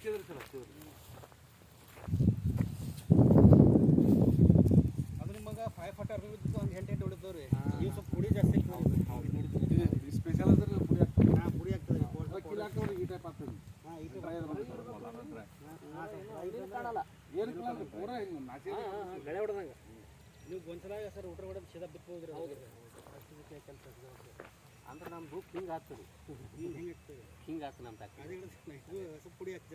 ಹಾಕಿದ್ರೆ ಸರ್ ಅಷ್ಟು ಅದು ನಿಮಗೆ 5 ಫಟ್ ಅರ್ಬಿದ್ದು ಒಂದು 8 ಹೊಡಿತಾವ್ರಿ ನೀವು ಸ್ವಲ್ಪ ಪುಡಿ ಜಾಸ್ತಿ ಸ್ಪೆಷಲ್ ಅಂದ್ರೆ ಪುಡಿ ಆಗ್ತದೆ ಪುಡಿ ಆಗ್ತದೆ ಕಿಲೋ ಹಾಕಿದ್ರೆ ಈ ಟೈಪ್ ಆಗ್ತದೆ ಈ ಕಾಣಲ್ಲ ಏನು ಕಾಣಲ್ಲ ಪೂರ ಹಿಂಗೆ ನಾಚಿ ಗಳೆ ಹೊಡೆದಂಗೆ ನೀವು ಒಂದ್ಸಲ ಸರ್ ಊಟ ಹೊಡೆದು ಸೀದಾ ಬಿತ್ಬೋದ್ರಿ ಅಷ್ಟು ಕೆಲಸ ಅಂದ್ರೆ ನಮ್ಮ ಬುಕ್ ಹಿಂಗೆ ಆಗ್ತದೆ ಹಿಂಗೆ ಆಗ್ತದೆ ಹಿಂಗೆ ಆಗ್ತದೆ ನಮ್ಮ ಅದೇ ಸ್ವಲ್ಪ ಪುಡಿ ಹಾಕ್ತದೆ